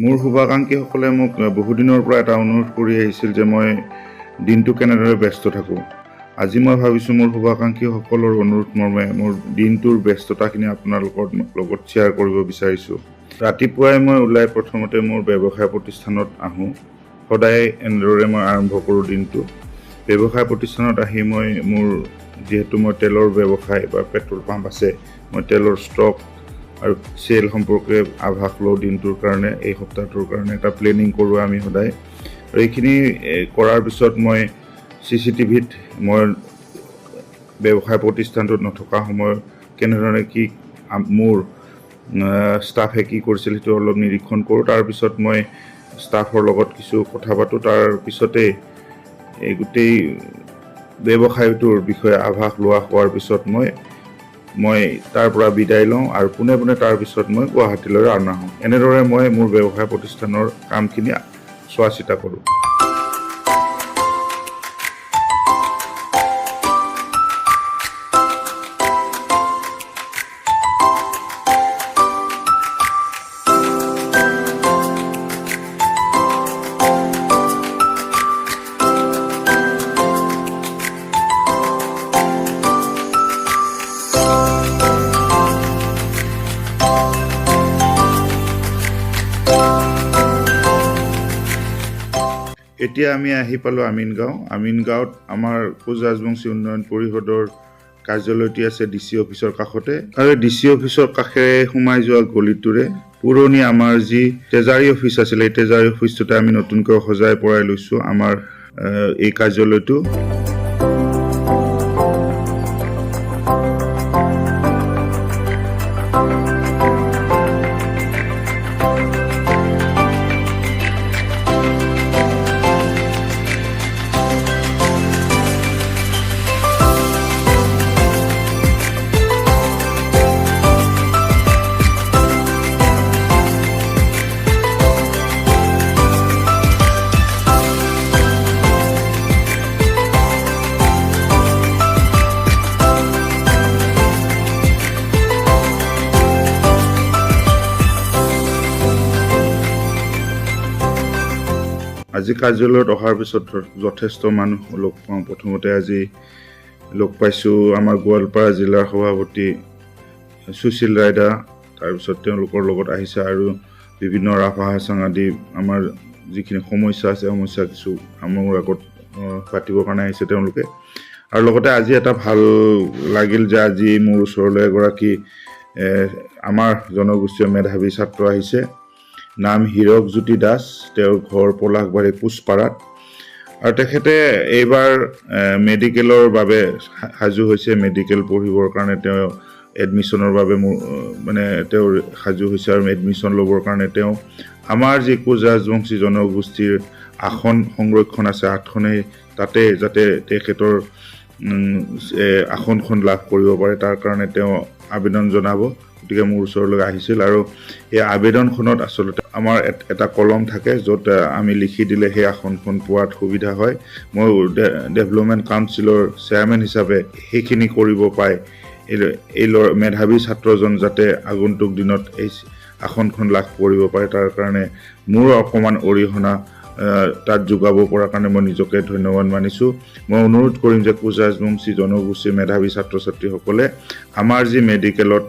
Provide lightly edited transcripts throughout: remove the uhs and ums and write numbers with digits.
মোৰ শুভাকাংক্ষীসকলে মোক বহুদিনৰ পৰা এটা অনুৰোধ কৰি আহিছিল যে মই দিনটো কেনেদৰে ব্যস্ত থাকোঁ। আজি মই ভাবিছোঁ মোৰ শুভাকাংক্ষীসকলৰ অনুৰোধ মৰ্মে মোৰ দিনটোৰ ব্যস্ততাখিনি আপোনালোকৰ লগত শ্বেয়াৰ কৰিব বিচাৰিছোঁ। ৰাতিপুৱাই মই ওলাই প্ৰথমতে মোৰ ব্যৱসায় প্ৰতিষ্ঠানত আহোঁ। সদায় এনেদৰে মই আৰম্ভ কৰোঁ দিনটো। ব্যৱসায় প্ৰতিষ্ঠানত আহি মই যিহেতু মই তেলৰ ব্যৱসায় বা পেট্ৰল পাম্প আছে, মই তেলৰ ষ্টক আৰু চেল সম্পৰ্কে আভাস লওঁ দিনটোৰ কাৰণে, এই সপ্তাহটোৰ কাৰণে এটা প্লেনিং কৰোঁ আমি সদায়। আৰু এইখিনি কৰাৰ পিছত মই CCTVত মই ব্যৱসায় প্ৰতিষ্ঠানটোত নথকা সময়ত কেনেধৰণে কি মোৰ ষ্টাফে কি কৰিছিল সেইটো অলপ নিৰীক্ষণ কৰোঁ। তাৰপিছত মই ষ্টাফৰ লগত কিছু কথা পাতোঁ। তাৰপিছতেই এই গোটেই ব্যৱসায়টোৰ বিষয়ে আভাস লোৱা হোৱাৰ পিছত মই তাৰ পৰা বিদায় লওঁ আৰু পোনে পোনে তাৰপিছত মই গুৱাহাটীলৈ ৰাওনা হওঁ। এনেদৰে মই মোৰ ব্যৱসায় প্ৰতিষ্ঠানৰ কামখিনি চোৱা চিতা কৰোঁ। এতিয়া আমি আহি পালোঁ আমিনগাঁও। আমিনগাঁৱত আমাৰ কোচ ৰাজবংশী উন্নয়ন পৰিষদৰ কাৰ্যালয়টি আছে DC অফিচৰ কাষতে। আৰু DC অফিচৰ কাষেৰে সোমাই যোৱা গলিটোৰে পুৰণি আমাৰ যি ট্ৰেজাৰী অফিচ আছিলে, এই ট্ৰেজাৰী অফিচটোতে আমি নতুনকৈ সজাই পৰাই লৈছোঁ আমাৰ এই কাৰ্যালয়টো। আজি কাৰ্যালয়ত অহাৰ পিছত যথেষ্ট মানুহ লগ পাওঁ। প্ৰথমতে আজি লগ পাইছোঁ আমাৰ গোৱালপাৰা জিলাৰ সভাপতি সুশীল ৰাইদা। তাৰপিছত তেওঁলোকৰ লগত আহিছে আৰু বিভিন্ন ৰাভা হাছাং আদি আমাৰ যিখিনি সমস্যা আছে, সমস্যা কিছু মোৰ আগত পাতিবৰ কাৰণে আহিছে তেওঁলোকে। আৰু লগতে আজি এটা ভাল লাগিল যে আজি মোৰ ওচৰলৈ এগৰাকী আমাৰ জনগোষ্ঠীয় মেধাৱী ছাত্ৰ আহিছে। নাম হীৰকজ্যোতি দাস। তেওঁৰ ঘৰ পলাশবাৰী কোচপাৰাত। আৰু তেখেতে এইবাৰ মেডিকেলৰ বাবে সাজু হৈছে। মেডিকেল পঢ়িবৰ কাৰণে তেওঁ এডমিশ্যনৰ বাবে তেওঁৰ সাজু হৈছে আৰু এডমিশ্যন ল'বৰ কাৰণে তেওঁ আমাৰ যি কোচ ৰাজবংশী জনগোষ্ঠীৰ আসন সংৰক্ষণ আছে 8খনেই, তাতে যাতে তেখেতৰ আসনখন লাভ কৰিব পাৰে তাৰ কাৰণে তেওঁ আবেদন জনাব। গতিকে মোৰ ওচৰলৈ আহিছিল আৰু এই আবেদনখনত আচলতে আমাৰ এটা কলম থাকে য'ত আমি লিখি দিলে সেই আসনখন পোৱাত সুবিধা হয়। মই ডেভেলপমেণ্ট কাউন্সিলৰ চেয়াৰমেন হিচাপে সেইখিনি কৰিব পাই এই মেধাৱী ছাত্ৰজন যাতে আগন্তুক দিনত এই আসনখন লাভ কৰিব পাৰে তাৰ কাৰণে মোৰ অকণমান অৰিহণা তাত যোগাব পৰাৰ কাৰণে মই নিজকে ধন্যবাদ মানিছোঁ। মই অনুৰোধ কৰিম যে কোচ ৰাজবংশী জনগোষ্ঠীৰ মেধাৱী ছাত্ৰ ছাত্ৰীসকলে আমাৰ যি মেডিকেলত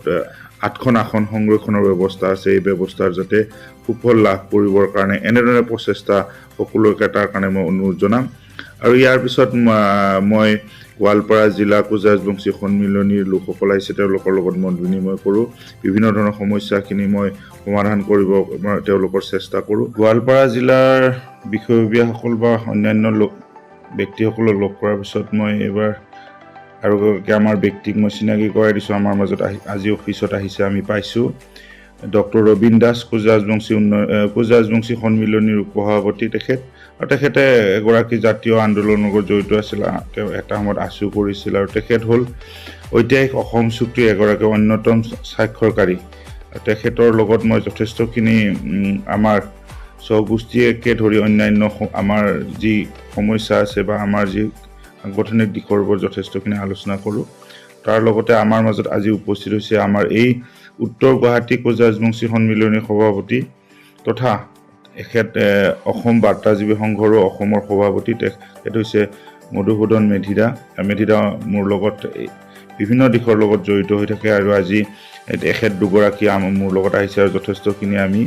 8খন আসন সংৰক্ষণৰ ব্যৱস্থা আছে, এই ব্যৱস্থাৰ যাতে সুফল লাভ কৰিবৰ কাৰণে এনেধৰণে প্ৰচেষ্টা সকলোকে তাৰ কাৰণে মই অনুৰোধ জনাম। আৰু ইয়াৰ পিছত মই গোৱালপাৰা জিলা কোচ ৰাজবংশী সন্মিলনীৰ লোকসকল আহিছে, তেওঁলোকৰ লগত মত বিনিময় কৰোঁ। বিভিন্ন ধৰণৰ সমস্যাখিনি মই সমাধান কৰিব তেওঁলোকৰ চেষ্টা কৰোঁ। গোৱালপাৰা জিলাৰ বিষয়ববীয়াসকল বা অন্যান্য ব্যক্তিসকলক লগ কৰাৰ পিছত মই এইবাৰ আৰু আমাৰ ব্যক্তিক মই চিনাকি কৰাই দিছোঁ। আমাৰ মাজত আজি অফিচত আহিছে, আমি পাইছোঁ ডক্টৰ ৰবীন দাস, কোচ ৰাজবংশী সন্মিলনীৰ উপসভাপতি তেখেত। আৰু তেখেতে এগৰাকী জাতীয় আন্দোলনৰ লগত জড়িত আছিল, তেওঁ এটা সময়ত আছু কৰিছিল আৰু তেখেত হ'ল ঐতিহাসিক অসম চুক্তিৰ এগৰাকী অন্যতম স্বাক্ষৰকাৰী। তেখেতৰ লগত মই যথেষ্টখিনি আমাৰ স্বগোষ্ঠীকে ধৰি অন্যান্য আমাৰ যি সমস্যা আছে বা আমাৰ যি সাংগঠনিক দিশৰ ওপৰত যথেষ্টখিনি আলোচনা কৰোঁ। তাৰ লগতে আমাৰ মাজত আজি উপস্থিত হৈছে আমাৰ এই উত্তৰ গুৱাহাটী কোচ ৰাজবংশী সন্মিলনীৰ সভাপতি তথা এখেত অসম বাৰ্তাজীৱী সংঘৰো অসমৰ সভাপতি। তেখেত হৈছে মধুসূদন মেধিদা। মেধিদা মোৰ লগত বিভিন্ন দিশৰ লগত জড়িত হৈ থাকে আৰু আজি এখেত দুগৰাকী মোৰ লগত আহিছে আৰু যথেষ্টখিনি আমি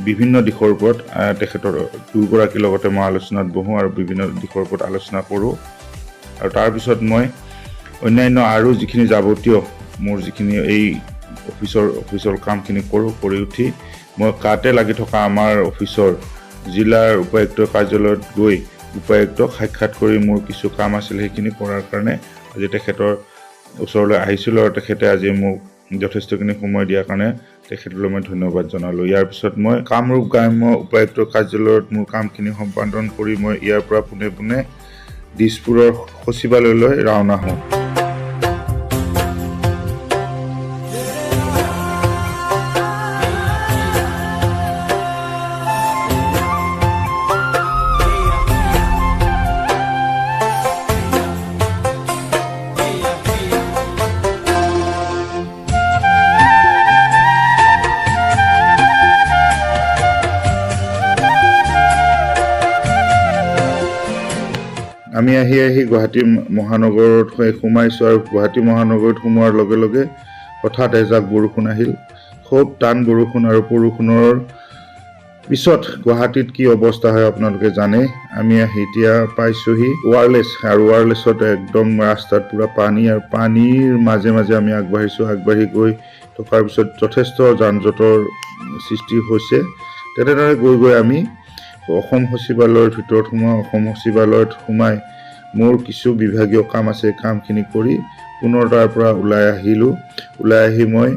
বিভিন্ন দিশৰ ওপৰত তেখেতৰ দুগৰাকীৰ লগতে মই আলোচনাত বহোঁ আৰু বিভিন্ন দিশৰ ওপৰত আলোচনা কৰোঁ। আৰু তাৰপিছত মই অন্যান্য আৰু যিখিনি যাৱতীয় মোৰ যিখিনি এই অফিচৰ কামখিনি কৰি উঠি মই কাতে লাগি থকা আমাৰ অফিচৰ জিলাৰ উপায়ুক্তৰ কাৰ্যালয়ত গৈ উপায়ুক্তক সাক্ষাৎ কৰি মোৰ কিছু কাম আছিল, সেইখিনি কৰাৰ কাৰণে আজি তেখেতৰ ওচৰলৈ আহিছিলোঁ আৰু তেখেতে আজি মোক যথেষ্টখিনি সময় দিয়াৰ কাৰণে তেখেতলৈ মই ধন্যবাদ জনালোঁ। ইয়াৰ পিছত মই কামৰূপ গ্ৰাম্য উপায়ুক্তৰ কাৰ্যালয়ত মোৰ কামখিনি সম্পাদন কৰি মই ইয়াৰ পৰা পোনে পোনে দিছপুৰৰ সচিবালয়লৈ ৰাওনা হওঁ। আমি আহি গুৱাহাটী মহানগৰত সোমাইছোঁ আৰু গুৱাহাটী মহানগৰত সোমোৱাৰ লগে লগে হঠাৎ এজাক বৰষুণ আহিল, খুব টান বৰষুণ। আৰু বৰষুণৰ পিছত গুৱাহাটীত কি অৱস্থা হয় আপোনালোকে জানে। আমি এতিয়া পাইছোঁহি ৱাৰলেছ, আৰু ৱাৰলেছত একদম ৰাস্তাত পুৰা পানী, আৰু পানীৰ মাজে মাজে আমি আগবাঢ়ি গৈ থকাৰ পিছত যথেষ্ট যান জঁটৰ সৃষ্টি হৈছে। তেনেদৰে গৈ আমি অসম সচিবালয়ৰ ভিতৰত অসম সচিবালয়ত সোমাই মোৰ কিছু বিভাগীয় কাম আছে, কামখিনি কৰি পুনৰ তাৰ পৰা ওলাই আহি মই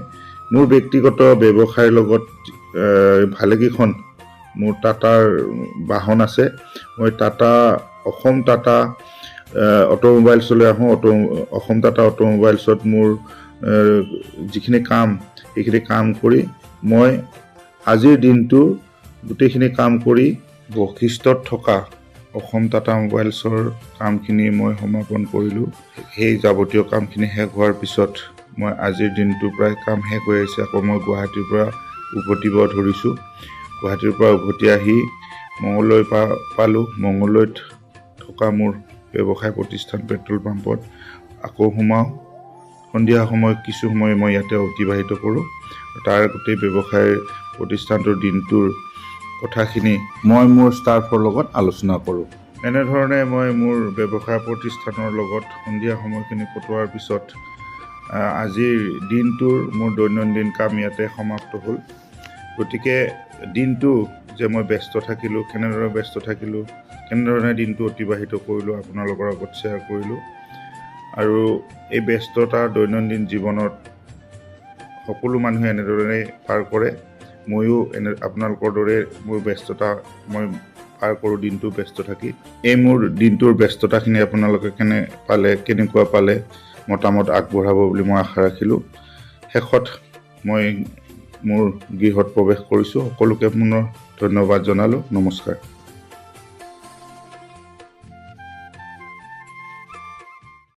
মোৰ ব্যক্তিগত ব্যৱসায়ৰ লগত ভালেকেইখন মোৰ টাটাৰ বাহন আছে। মই অসম টাটা অট'মোবাইলছলৈ আহোঁ। অসম টাটা অট'মোবাইলছত মোৰ যিখিনি কাম সেইখিনি কাম কৰি মই আজিৰ দিনটো গোটেইখিনি কাম কৰি বশিষ্ঠত থকা অসম টাটা মোবাইলছৰ কামখিনি মই সমাপন কৰিলোঁ। সেই যাৱতীয় কামখিনি শেষ হোৱাৰ পিছত মই আজিৰ দিনটো প্ৰায় কাম শেষ হৈ আহিছে। আকৌ মই গুৱাহাটীৰ পৰা উভতিব ধৰিছোঁ। গুৱাহাটীৰ পৰা উভতি আহি মঙলদৈ পালোঁ। মঙলদৈত থকা মোৰ ব্যৱসায় প্ৰতিষ্ঠান পেট্ৰল পাম্পত আকৌ সোমাওঁ। সন্ধিয়া সময়ত কিছু সময় মই ইয়াতে অতিবাহিত কৰোঁ। তাৰ গোটেই ব্যৱসায় প্ৰতিষ্ঠানটোৰ দিনটোৰ কথাখিনি মই মোৰ ষ্টাফৰ লগত আলোচনা কৰোঁ। এনেধৰণে মই মোৰ ব্যৱসায় প্ৰতিষ্ঠানৰ লগত সন্ধিয়া সময়খিনি কটোৱাৰ পিছত আজিৰ দিনটোৰ মোৰ দৈনন্দিন কাম ইয়াতে সমাপ্ত হ'ল। গতিকে দিনটো যে মই ব্যস্ত থাকিলোঁ, কেনেধৰণে দিনটো অতিবাহিত কৰিলোঁ আপোনালোকৰ আগত শ্বেয়াৰ কৰিলোঁ। আৰু এই ব্যস্ততাৰ দৈনন্দিন জীৱনত সকলো মানুহে এনেধৰণে পাৰ কৰে। ময়ো আপোনালোকৰ দৰে মোৰ ব্যস্ততা মই পাৰ কৰোঁ দিনটো ব্যস্ত থাকি। এই মোৰ দিনটোৰ ব্যস্ততাখিনি আপোনালোকে কেনেকুৱা পালে মতামত আগবঢ়াব বুলি মই আশা ৰাখিলোঁ। শেষত মই মোৰ গৃহত প্ৰৱেশ কৰিছোঁ। সকলোকে পুনৰ ধন্যবাদ জনালোঁ। নমস্কাৰ।